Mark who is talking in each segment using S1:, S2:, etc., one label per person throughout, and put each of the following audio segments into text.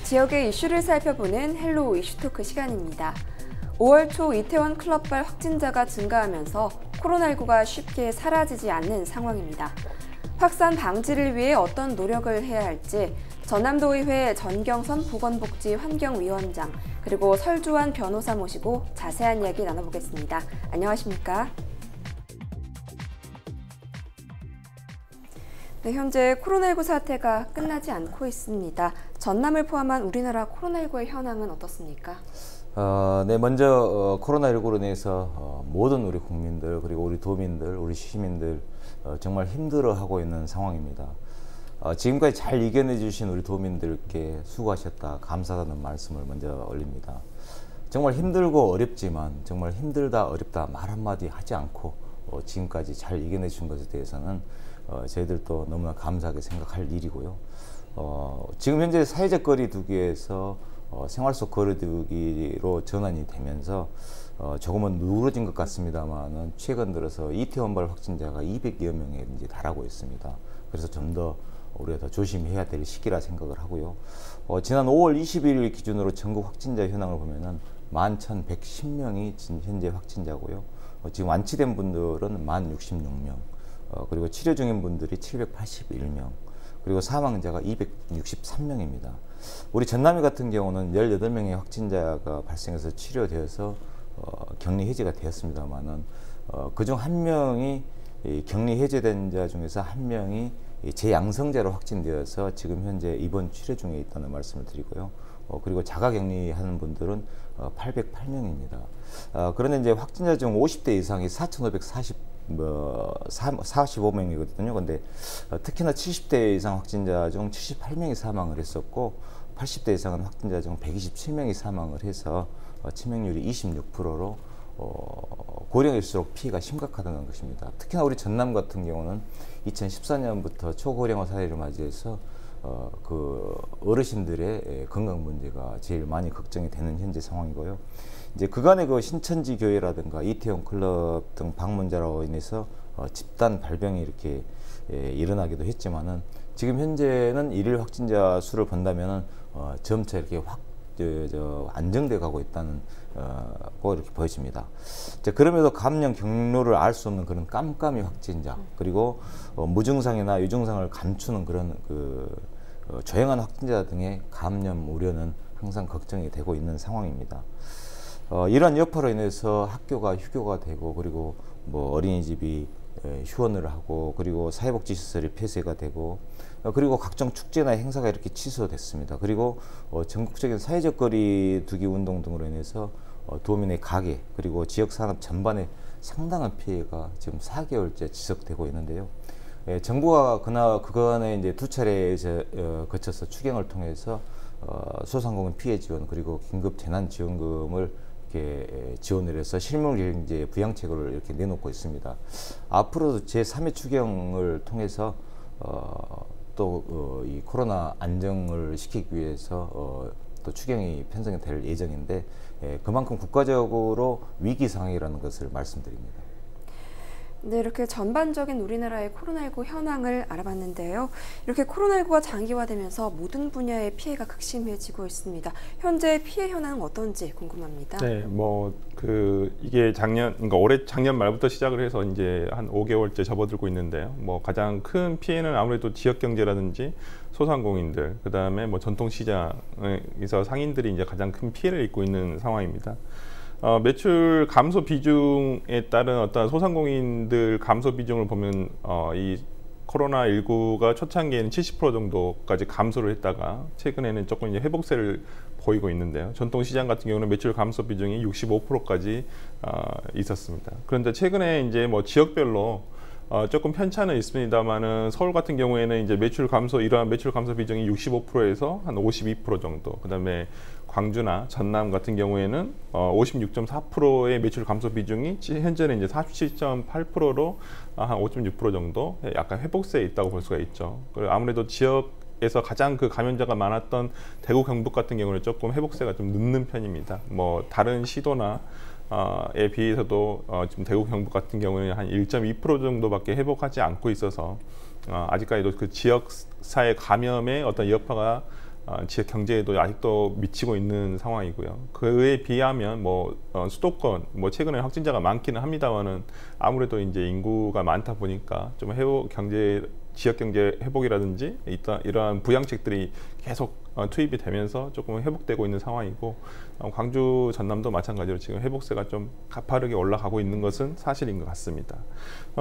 S1: 지역의 이슈를 살펴보는 헬로 이슈토크 시간입니다. 5월 초 이태원 클럽발 확진자가 증가하면서 코로나19가 쉽게 사라지지 않는 상황입니다. 확산 방지를 위해 어떤 노력을 해야 할지 전남도의회 전경선 보건복지환경위원장 그리고 설주환 변호사 모시고 자세한 이야기 나눠보겠습니다. 안녕하십니까? 네, 현재 코로나19 사태가 끝나지 않고 있습니다. 전남을 포함한 우리나라 코로나19의 현황은 어떻습니까?
S2: 네, 먼저 코로나19로 인해서 모든 우리 국민들 그리고 우리 도민들, 우리 시민들 정말 힘들어하고 있는 상황입니다. 지금까지 잘 이겨내 주신 우리 도민들께 수고하셨다, 감사하다는 말씀을 먼저 올립니다. 정말 힘들고 어렵지만 정말 힘들다, 어렵다 말 한마디 하지 않고 지금까지 잘 이겨내 준 것에 대해서는 저희들도 너무나 감사하게 생각할 일이고요. 지금 현재 사회적 거리 두기에서 생활 속 거리 두기로 전환이 되면서 조금은 누그러진 것 같습니다만은 최근 들어서 이태원발 확진자가 200여 명에 이제 달하고 있습니다. 그래서 좀 더 우리가 더 조심해야 될 시기라 생각을 하고요. 지난 5월 21일 기준으로 전국 확진자 현황을 보면은 11,110명이 현재 확진자고요. 지금 완치된 분들은 1,066명. 그리고 치료 중인 분들이 781명, 그리고 사망자가 263명입니다. 우리 전남이 같은 경우는 18명의 확진자가 발생해서 치료되어서 격리 해제가 되었습니다만은 그중 한 명이 격리 해제된 자 중에서 한 명이 재양성자로 확진되어서 지금 현재 입원 치료 중에 있다는 말씀을 드리고요. 그리고 자가격리하는 분들은 808명입니다. 그런데 이제 확진자 중 50대 이상이 4,545명이거든요. 근데 특히나 70대 이상 확진자 중 78명이 사망을 했었고 80대 이상은 확진자 중 127명이 사망을 해서 치명률이 26%로 고령일수록 피해가 심각하다는 것입니다. 특히나 우리 전남 같은 경우는 2014년부터 초고령화 사회를 맞이해서 그 어르신들의 건강 문제가 제일 많이 걱정이 되는 현재 상황이고요. 이제 그간의 그 신천지 교회라든가 이태원 클럽 등 방문자로 인해서 집단 발병이 이렇게 일어나기도 했지만은 지금 현재는 일일 확진자 수를 본다면은 점차 이렇게 안정돼 가고 있다는 거 이렇게 보여집니다. 그럼에도 감염 경로를 알 수 없는 그런 깜깜이 확진자 그리고 무증상이나 유증상을 감추는 그런 조용한 확진자 등의 감염 우려는 항상 걱정이 되고 있는 상황입니다. 이러한 여파로 인해서 학교가 휴교가 되고 그리고 뭐 어린이집이 휴원을 하고 그리고 사회복지시설이 폐쇄가 되고 그리고 각종 축제나 행사가 이렇게 취소됐습니다. 그리고 전국적인 사회적 거리 두기 운동 등으로 인해서 도민의 가게 그리고 지역 산업 전반에 상당한 피해가 지금 4개월째 지속되고 있는데요. 정부가 그간에 이제 두 차례 거쳐서 추경을 통해서 소상공인 피해 지원 그리고 긴급 재난 지원금을 이렇게 지원을 해서 실물경제 부양책을 이렇게 내놓고 있습니다. 앞으로도 제3회 추경을 통해서 또 이 코로나 안정을 시키기 위해서 또 추경이 편성이 될 예정인데 그만큼 국가적으로 위기 상황이라는 것을 말씀드립니다.
S1: 네, 이렇게 전반적인 우리나라의 코로나19 현황을 알아봤는데요. 이렇게 코로나19가 장기화되면서 모든 분야의 피해가 극심해지고 있습니다. 현재 피해 현황은 어떤지 궁금합니다.
S3: 네, 이게 그러니까 올해 작년 말부터 시작을 해서 이제 한 5개월째 접어들고 있는데요. 가장 큰 피해는 아무래도 지역 경제라든지 소상공인들, 그 다음에 전통 시장에서 상인들이 이제 가장 큰 피해를 입고 있는 상황입니다. 매출 감소 비중에 따른 어떤 소상공인들 감소 비중을 보면 이 코로나19가 초창기에는 70% 정도까지 감소를 했다가 최근에는 조금 이제 회복세를 보이고 있는데요. 전통시장 같은 경우는 매출 감소 비중이 65%까지 있었습니다. 그런데 최근에 이제 지역별로 조금 편차는 있습니다만은 서울 같은 경우에는 이제 이러한 매출 감소 비중이 65%에서 한 52% 정도. 그다음에 광주나 전남 같은 경우에는 56.4%의 매출 감소 비중이 현재는 이제 47.8%로 한 5.6% 정도 약간 회복세에 있다고 볼 수가 있죠. 그리고 아무래도 지역에서 가장 그 감염자가 많았던 대구 경북 같은 경우는 조금 회복세가 좀 늦는 편입니다. 다른 시도나 에 비해서도 지금 대구 경북 같은 경우는 한 1.2% 정도밖에 회복하지 않고 있어서 아직까지도 그 지역 사회 감염의 어떤 여파가 지역 경제에도 아직도 미치고 있는 상황이고요. 그에 비하면 뭐 수도권 뭐 최근에 확진자가 많기는 합니다만은 아무래도 이제 인구가 많다 보니까 좀 지역 경제 회복이라든지 이러한 부양책들이 계속 투입이 되면서 조금 회복되고 있는 상황이고, 광주 전남도 마찬가지로 지금 회복세가 좀 가파르게 올라가고 있는 것은 사실인 것 같습니다.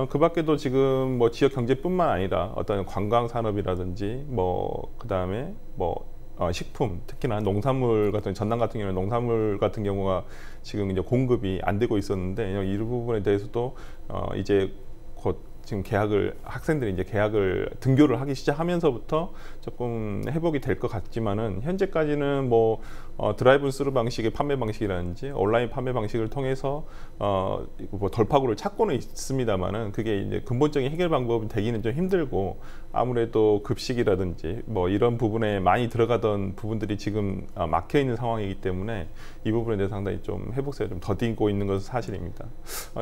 S3: 그 밖에도 지금 뭐 지역 경제뿐만 아니라 어떤 관광 산업이라든지 뭐 그다음에 뭐 식품, 특히나 농산물 같은, 전남 같은 경우는 농산물 같은 경우가 지금 이제 공급이 안 되고 있었는데, 이 부분에 대해서도 이제 곧 지금 학생들이 이제 계약을 등교를 하기 시작하면서부터 조금 회복이 될 것 같지만은, 현재까지는 뭐 드라이브 스루 방식의 판매 방식이라든지 온라인 판매 방식을 통해서 뭐 돌파구를 찾고는 있습니다만은, 그게 이제 근본적인 해결 방법이 되기는 좀 힘들고, 아무래도 급식이라든지 뭐 이런 부분에 많이 들어가던 부분들이 지금 막혀 있는 상황이기 때문에 이 부분에 대해서 상당히 좀 회복세가 좀 더디고 있는 것은 사실입니다.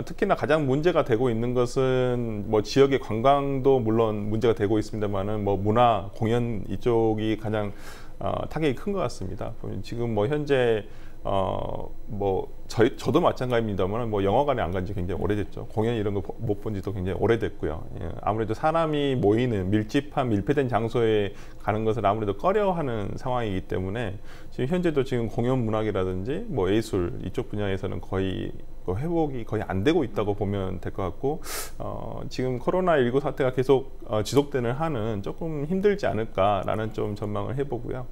S3: 특히나 가장 문제가 되고 있는 것은 뭐 지역의 관광도 물론 문제가 되고 있습니다만은, 뭐 문화, 공연 이쪽이 가장 타격이 큰 것 같습니다. 지금 뭐 현재 뭐 저도 마찬가지입니다만, 뭐 영화관에 안 간 지 굉장히 오래됐죠. 공연 이런 거 못 본 지도 굉장히 오래됐고요. 예, 아무래도 사람이 모이는 밀집한 밀폐된 장소에 가는 것을 아무래도 꺼려하는 상황이기 때문에, 지금 현재도 지금 공연 문학이라든지 뭐 예술 이쪽 분야에서는 거의 회복이 거의 안 되고 있다고 보면 될 것 같고, 지금 코로나19 사태가 계속 지속되는 한은 조금 힘들지 않을까라는 좀 전망을 해보고요.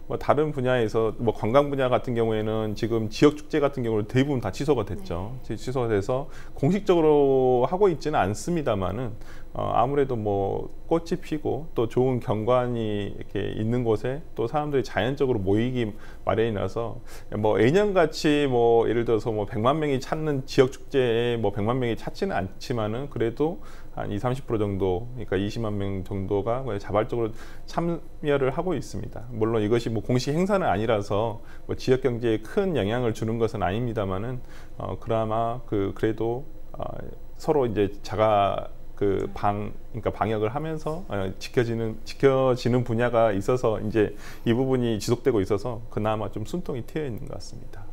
S3: 뭐 다른 분야에서 뭐 관광 분야 같은 경우에는 지금 지역 축제 같은 경우는 대부분 다 취소가 됐죠. 취소가 돼서 공식적으로 하고 있지는 않습니다만은, 아무래도 뭐 꽃이 피고 또 좋은 경관이 이렇게 있는 곳에 또 사람들이 자연적으로 모이기 마련이라서, 뭐 예년같이 뭐 예를 들어서 뭐 100만 명이 찾는 지역 축제에 뭐 100만 명이 찾지는 않지만은, 그래도 한 20-30% 정도, 그러니까 20만 명 정도가 자발적으로 참여를 하고 있습니다. 물론 이것이 뭐 공식 행사는 아니라서 뭐 지역 경제에 큰 영향을 주는 것은 아닙니다만은, 그나마 그래도 서로 이제 그러니까 방역을 하면서 지켜지는 분야가 있어서, 이제 이 부분이 지속되고 있어서 그나마 좀 숨통이 트여 있는 것 같습니다.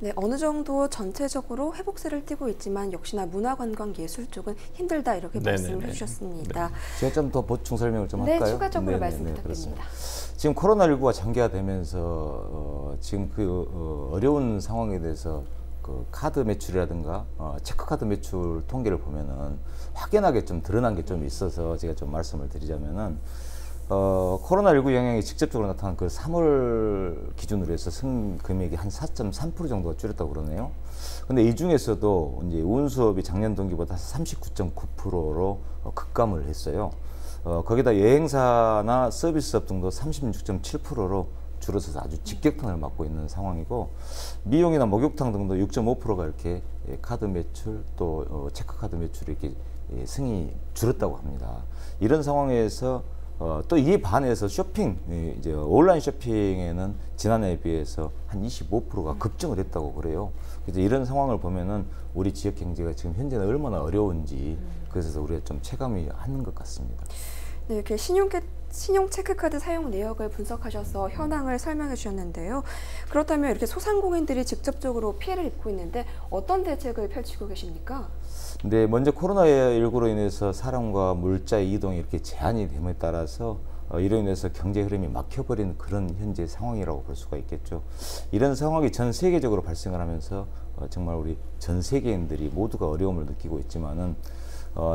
S1: 네, 어느 정도 전체적으로 회복세를 띠고 있지만 역시나 문화관광예술 쪽은 힘들다, 이렇게 말씀을 해주셨습니다.
S2: 네. 제가 좀 더 보충 설명을 좀 할까요?
S1: 네, 추가적으로 말씀 부탁드립니다.
S2: 지금 코로나19가 장기화되면서 지금 어려운 상황에 대해서 카드 매출이라든가 체크카드 매출 통계를 보면은 확연하게 좀 드러난 게 좀 있어서 제가 좀 말씀을 드리자면은, 코로나19 영향이 직접적으로 나타난 그 3월 기준으로 해서 승금액이 한 4.3% 정도가 줄였다고 그러네요. 근데 이 중에서도 이제 운수업이 작년 동기보다 39.9%로 급감을 했어요. 거기다 여행사나 서비스업 등도 36.7%로 줄어서서 아주 직격탄을 맞고 있는 상황이고, 미용이나 목욕탕 등도 6.5%가 이렇게 카드 매출 또 체크카드 매출이 이렇게 승이 줄었다고 합니다. 이런 상황에서 또 이에 반해서 이제 온라인 쇼핑에는 지난해에 비해서 한 25%가 급증을 했다고 그래요. 그래서 이런 상황을 보면은 우리 지역 경제가 지금 현재는 얼마나 어려운지, 그래서 우리가 좀 체감이 하는 것 같습니다.
S1: 네, 이렇게 신용 체크카드 사용 내역을 분석하셔서 현황을 설명해 주셨는데요. 그렇다면 이렇게 소상공인들이 직접적으로 피해를 입고 있는데 어떤 대책을 펼치고 계십니까?
S2: 네, 먼저 코로나19로 인해서 사람과 물자의 이동이 이렇게 제한이 됨에 따라서 이로 인해서 경제 흐름이 막혀버린 그런 현재 상황이라고 볼 수가 있겠죠. 이런 상황이 전 세계적으로 발생을 하면서 정말 우리 전 세계인들이 모두가 어려움을 느끼고 있지만은,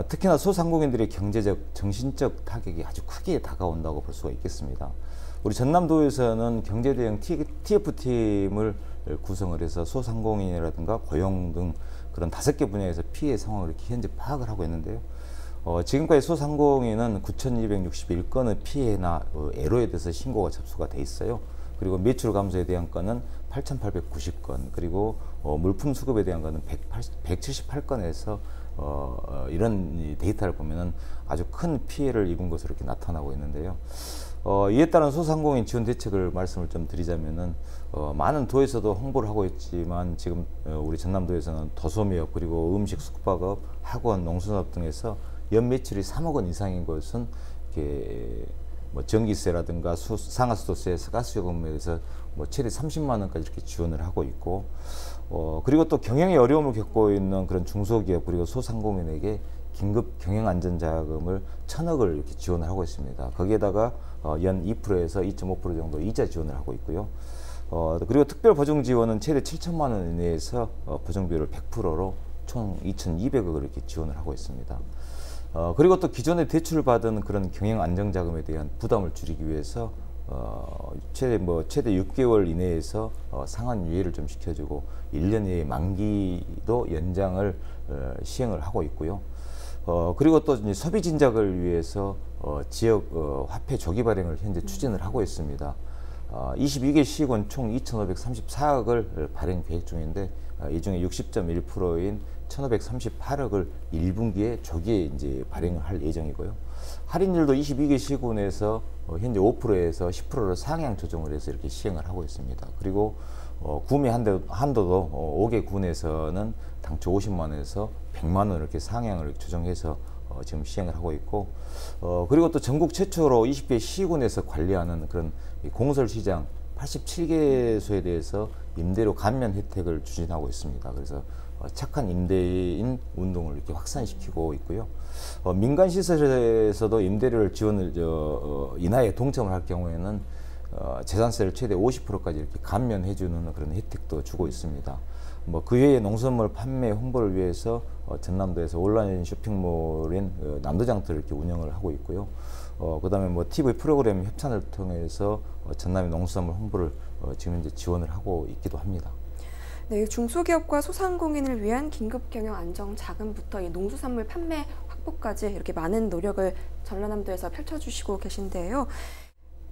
S2: 특히나 소상공인들의 경제적, 정신적 타격이 아주 크게 다가온다고 볼 수가 있겠습니다. 우리 전남도에서는 경제대응 TF팀을 구성을 해서 소상공인이라든가 고용 등 그런 5개 분야에서 피해 상황을 이렇게 현재 파악을 하고 있는데요. 지금까지 소상공인은 9,261건의 피해나 애로에 대해서 신고가 접수가 돼 있어요. 그리고 매출 감소에 대한 건은 8,890건, 그리고 물품 수급에 대한 건은 178건에서 이런 데이터를 보면은 아주 큰 피해를 입은 것으로 이렇게 나타나고 있는데요. 이에 따른 소상공인 지원 대책을 말씀을 좀 드리자면은, 많은 도에서도 홍보를 하고 있지만 지금 우리 전남도에서는 도소매업, 그리고 음식 숙박업, 학원, 농수산업 등에서 연 매출이 3억 원 이상인 것은 이렇게 뭐 전기세라든가 상하수도세, 가스요금에 대해서 뭐 최대 30만 원까지 이렇게 지원을 하고 있고, 그리고 또 경영에 어려움을 겪고 있는 그런 중소기업 그리고 소상공인에게 긴급 경영안전자금을 1,000억을 이렇게 지원을 하고 있습니다. 거기에다가 연 2%에서 2.5% 정도 이자 지원을 하고 있고요. 그리고 특별 보증 지원은 최대 7천만 원 이내에서 보증비율을 100%로 총 2,200억을 이렇게 지원을 하고 있습니다. 그리고 또 기존에 대출을 받은 그런 경영안정자금에 대한 부담을 줄이기 위해서 최대 6개월 이내에서 상환 유예를 좀 시켜주고 1년 이내 만기도 연장을 시행을 하고 있고요. 그리고 또 이제 소비 진작을 위해서 지역 화폐 조기 발행을 현재 추진을 하고 있습니다. 22개 시군 총 2,534억을 발행 계획 중인데, 이 중에 60.1%인 1,538억을 1분기에 조기에 이제 발행을 할 예정이고요. 할인율도 22개 시군에서 현재 5%에서 10%로 상향 조정을 해서 이렇게 시행을 하고 있습니다. 그리고 구매 한도도 5개 군에서는 당초 50만 원에서 100만 원 이렇게 상향을 조정해서 지금 시행을 하고 있고, 그리고 또 전국 최초로 20개 시군에서 관리하는 그런 공설 시장 87개소에 대해서 임대료 감면 혜택을 추진하고 있습니다. 그래서 착한 임대인 운동을 이렇게 확산시키고 있고요. 민간 시설에서도 임대료를 지원을 인하에 동참을 할 경우에는 재산세를 최대 50%까지 이렇게 감면해주는 그런 혜택도 주고 있습니다. 그 외에 농산물 판매 홍보를 위해서 전남도에서 온라인 쇼핑몰인 남도장터를 이렇게 운영을 하고 있고요. 그다음에 TV 프로그램 협찬을 통해서 전남의 농수산물 홍보를 지금 현재 지원을 하고 있기도 합니다.
S1: 네, 중소기업과 소상공인을 위한 긴급 경영 안정 자금부터 이 농수산물 판매 확보까지 이렇게 많은 노력을 전라남도에서 펼쳐주시고 계신데요.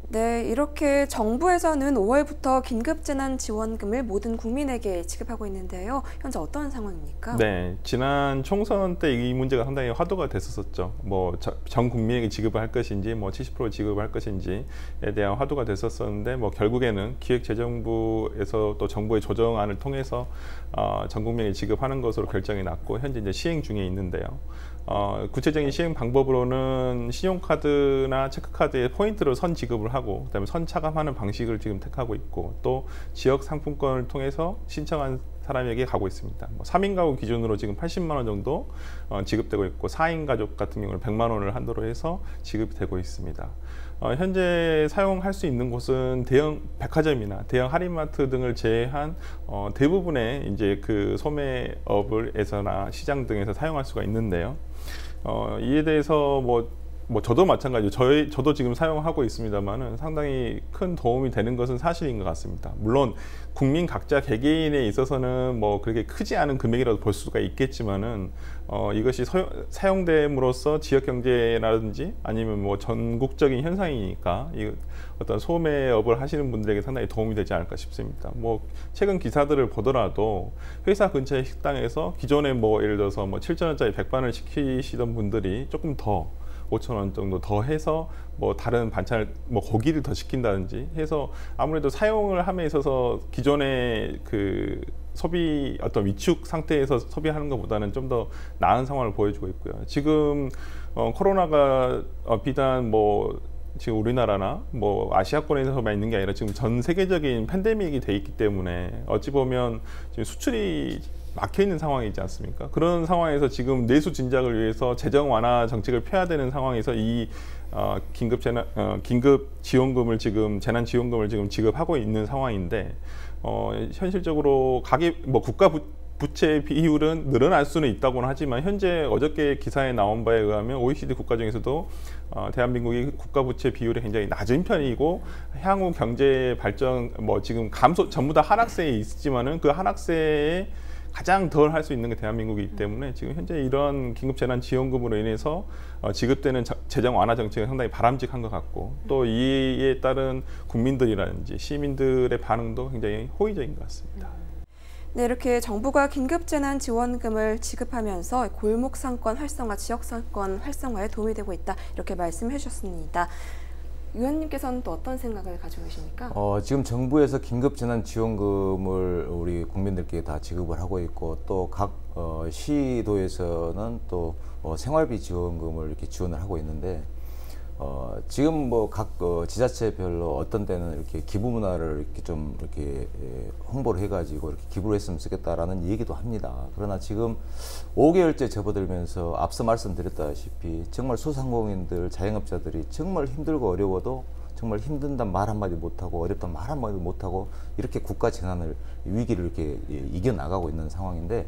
S1: 네, 이렇게 정부에서는 5월부터 긴급재난지원금을 모든 국민에게 지급하고 있는데요. 현재 어떤 상황입니까?
S3: 네, 지난 총선 때 이 문제가 상당히 화두가 됐었죠. 전 국민에게 지급을 할 것인지, 70% 지급을 할 것인지에 대한 화두가 됐었는데, 결국에는 기획재정부에서 또 정부의 조정안을 통해서 전 국민에게 지급하는 것으로 결정이 났고, 현재 이제 시행 중에 있는데요. 구체적인 시행 방법으로는 신용카드나 체크카드에 포인트로 선 지급을 하고, 그다음에 선 차감하는 방식을 지금 택하고 있고, 또 지역 상품권을 통해서 신청한 사람에게 가고 있습니다. 3인 가구 기준으로 지금 80만 원 정도 지급되고 있고, 4인 가족 같은 경우는 100만 원을 한도로 해서 지급이 되고 있습니다. 현재 사용할 수 있는 곳은 대형 백화점이나 대형 할인마트 등을 제외한 대부분의 이제 그 소매업을에서나 시장 등에서 사용할 수가 있는데요. 이에 대해서 저도 마찬가지로 저도 지금 사용하고 있습니다만은 상당히 큰 도움이 되는 것은 사실인 것 같습니다. 물론 국민 각자 개개인에 있어서는 그렇게 크지 않은 금액이라도 볼 수가 있겠지만은 이것이 사용됨으로써 지역 경제라든지 아니면 전국적인 현상이니까 이 어떤 소매업을 하시는 분들에게 상당히 도움이 되지 않을까 싶습니다. 최근 기사들을 보더라도 회사 근처의 식당에서 기존에 예를 들어서 7,000원짜리 백반을 시키시던 분들이 조금 더 5,000원 정도 더 해서 다른 반찬을 고기를 더 시킨다든지 해서 아무래도 사용을 함에 있어서 기존의 그 소비 어떤 위축 상태에서 소비하는 것보다는 좀 더 나은 상황을 보여주고 있고요. 지금 코로나가 비단 지금 우리나라나 아시아권에서만 있는 게 아니라 지금 전 세계적인 팬데믹이 돼 있기 때문에 어찌 보면 지금 수출이 막혀 있는 상황이지 않습니까? 그런 상황에서 지금 내수 진작을 위해서 재정 완화 정책을 펴야 되는 상황에서 이 긴급 지원금을 재난 지원금을 지금 지급하고 있는 상황인데, 현실적으로 국가 부채 비율은 늘어날 수는 있다고는 하지만 현재 어저께 기사에 나온 바에 의하면 OECD 국가 중에서도 대한민국이 국가 부채 비율이 굉장히 낮은 편이고, 향후 경제 발전 지금 감소 전부 다 하락세에 있지만은 그 하락세에 가장 덜 할 수 있는 게 대한민국이기 때문에 지금 현재 이런 긴급재난지원금으로 인해서 지급되는 재정 완화 정책은 상당히 바람직한 것 같고, 또 이에 따른 국민들이라든지 시민들의 반응도 굉장히 호의적인 것 같습니다.
S1: 네, 이렇게 정부가 긴급재난지원금을 지급하면서 골목상권 활성화, 지역상권 활성화에 도움이 되고 있다, 이렇게 말씀해 주셨습니다. 의원님께서는 또 어떤 생각을 가지고 계십니까?
S2: 지금 정부에서 긴급재난지원금을 우리 국민들께 다 지급을 하고 있고, 또 각 시도에서는 또 생활비 지원금을 이렇게 지원을 하고 있는데, 지금 뭐 각 지자체별로 어떤 때는 이렇게 기부 문화를 이렇게 좀 이렇게 홍보를 해가지고 이렇게 기부를 했으면 좋겠다라는 얘기도 합니다. 그러나 지금 5개월째 접어들면서 앞서 말씀드렸다시피 정말 소상공인들, 자영업자들이 정말 힘들고 어려워도 정말 힘든단 말 한마디 못하고 어렵단 말 한마디 못하고 이렇게 국가 재난을 위기를 이렇게 이겨나가고 있는 상황인데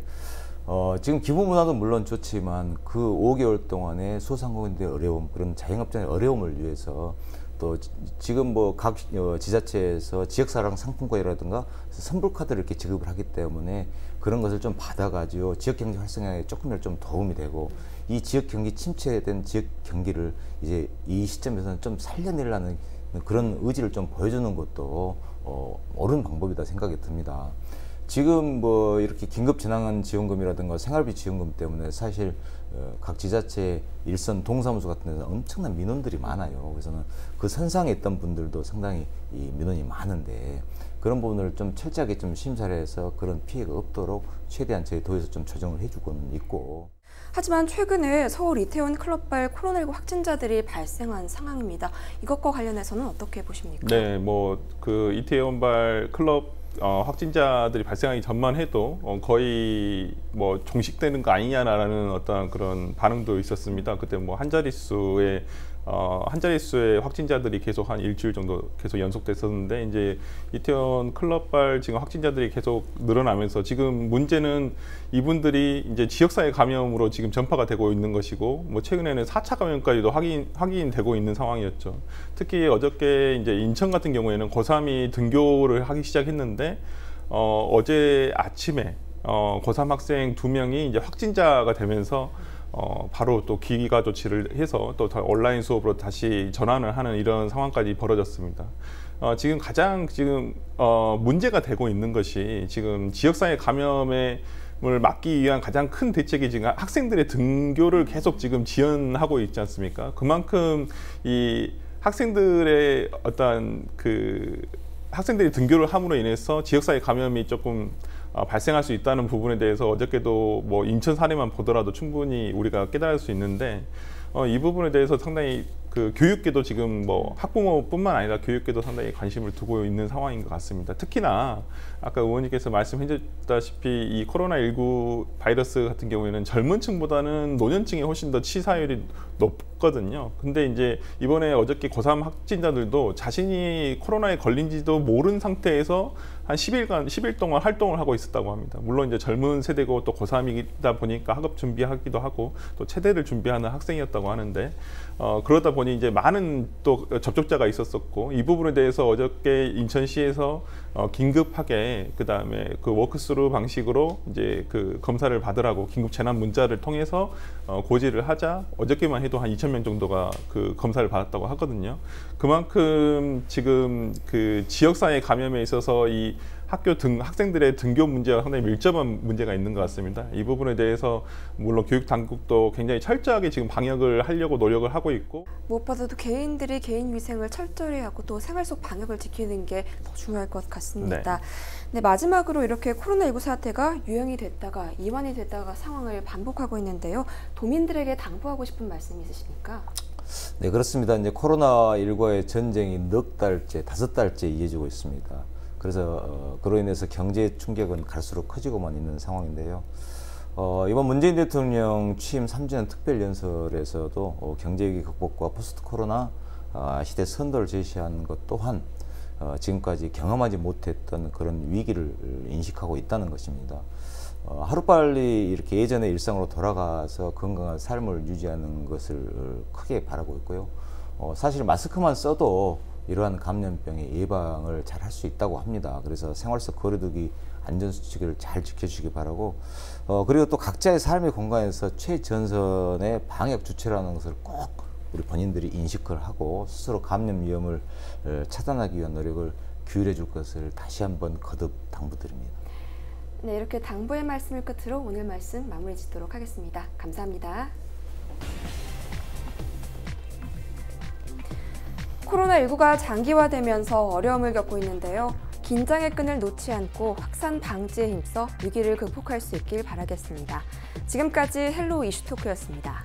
S2: 지금 기부 문화도 물론 좋지만 그 5개월 동안의 소상공인들의 어려움, 그런 자영업자의 어려움을 위해서 또 지금 뭐 각 지자체에서 지역사랑 상품권이라든가 선불 카드를 이렇게 지급을 하기 때문에 그런 것을 좀 받아가지고 지역 경제 활성화에 조금이라도 좀 도움이 되고 이 지역 경기 침체된 지역 경기를 이제 이 시점에서는 좀 살려내려는 그런 의지를 좀 보여주는 것도 옳은 방법이다 생각이 듭니다. 지금 뭐 이렇게 긴급 재난 지원금이라든가 생활비 지원금 때문에 사실 각 지자체 일선 동사무소 같은 데는 엄청난 민원들이 많아요. 그래서는 그 선상에 있던 분들도 상당히 이 민원이 많은데 그런 부분을 좀 철저하게 좀 심사를 해서 그런 피해가 없도록 최대한 저희 도에서 좀 조정을 해주고는 있고.
S1: 하지만 최근에 서울 이태원 클럽발 코로나19 확진자들이 발생한 상황입니다. 이것과 관련해서는 어떻게 보십니까?
S3: 네, 뭐 그 이태원발 클럽 확진자들이 발생하기 전만 해도 거의 뭐 종식되는 거 아니냐라는 어떤 그런 반응도 있었습니다. 그때 뭐 한 자릿수의 확진자들이 계속 한 일주일 정도 계속 연속됐었는데 이제 이태원 클럽발 지금 확진자들이 계속 늘어나면서 지금 문제는 이분들이 이제 지역사회 감염으로 지금 전파가 되고 있는 것이고 뭐 최근에는 4차 감염까지도 확인되고 있는 상황이었죠. 특히 어저께 이제 인천 같은 경우에는 고3이 등교를 하기 시작했는데 어제 아침에 고3 학생 2명이 이제 확진자가 되면서 바로 또 기가 조치를 해서 또 온라인 수업으로 다시 전환을 하는 이런 상황까지 벌어졌습니다. 지금 가장 문제가 되고 있는 것이 지금 지역사회 감염을 막기 위한 가장 큰 대책이 지금 학생들의 등교를 계속 지금 지연하고 있지 않습니까? 그만큼 이 학생들의 어떤 학생들이 등교를 함으로 인해서 지역사회 감염이 조금 발생할 수 있다는 부분에 대해서 어저께도 뭐 인천 사례만 보더라도 충분히 우리가 깨달을 수 있는데 이 부분에 대해서 상당히 그 교육계도 지금 뭐 학부모뿐만 아니라 교육계도 상당히 관심을 두고 있는 상황인 것 같습니다. 특히나 아까 의원님께서 말씀해 주셨다시피 이 코로나19 바이러스 같은 경우에는 젊은 층보다는 노년층이 훨씬 더 치사율이 높거든요. 근데 이제 이번에 어저께 고3 확진자들도 자신이 코로나에 걸린지도 모르는 상태에서 한 10일 동안 활동을 하고 있었다고 합니다. 물론 이제 젊은 세대고 또 고3이다 보니까 학업 준비하기도 하고 또 체대를 준비하는 학생이었다고 하는데 그러다 보니 이제 많은 또 접촉자가 있었었고 이 부분에 대해서 어저께 인천시에서 긴급하게 그다음에 그 워크스루 방식으로 이제 그 검사를 받으라고 긴급 재난 문자를 통해서 고지를 하자 어저께만 해도 한 2,000명 정도가 그 검사를 받았다고 하거든요. 그만큼 지금 그 지역사회 감염에 있어서 이 학생들의 등교 문제와 상당히 밀접한 문제가 있는 것 같습니다. 이 부분에 대해서 물론 교육 당국도 굉장히 철저하게 지금 방역을 하려고 노력을 하고 있고
S1: 무엇보다도 개인들이 개인 위생을 철저히 하고 또 생활 속 방역을 지키는 게 더 중요할 것 같습니다. 네, 마지막으로 이렇게 코로나19 사태가 유행이 됐다가 이완이 됐다가 상황을 반복하고 있는데요. 도민들에게 당부하고 싶은 말씀이 있으십니까?
S2: 네, 그렇습니다. 이제 코로나19와의 전쟁이 넉 달째, 5달째 이어지고 있습니다. 그래서 그로 인해서 경제 충격은 갈수록 커지고만 있는 상황인데요. 이번 문재인 대통령 취임 3주년 특별연설에서도 경제위기 극복과 포스트 코로나 시대 선도를 제시한 것 또한 지금까지 경험하지 못했던 그런 위기를 인식하고 있다는 것입니다. 하루빨리 이렇게 예전의 일상으로 돌아가서 건강한 삶을 유지하는 것을 크게 바라고 있고요. 사실 마스크만 써도 이러한 감염병의 예방을 잘 할 수 있다고 합니다. 그래서 생활 속 거리두기 안전수칙을 잘 지켜주시기 바라고 그리고 또 각자의 삶의 공간에서 최전선의 방역 주체라는 것을 꼭 우리 본인들이 인식을 하고 스스로 감염 위험을 차단하기 위한 노력을 기울여 줄 것을 다시 한번 거듭 당부드립니다.
S1: 네, 이렇게 당부의 말씀을 끝으로 오늘 말씀 마무리 짓도록 하겠습니다. 감사합니다. 코로나19가 장기화되면서 어려움을 겪고 있는데요. 긴장의 끈을 놓지 않고 확산 방지에 힘써 위기를 극복할 수 있길 바라겠습니다. 지금까지 헬로우 이슈토크였습니다.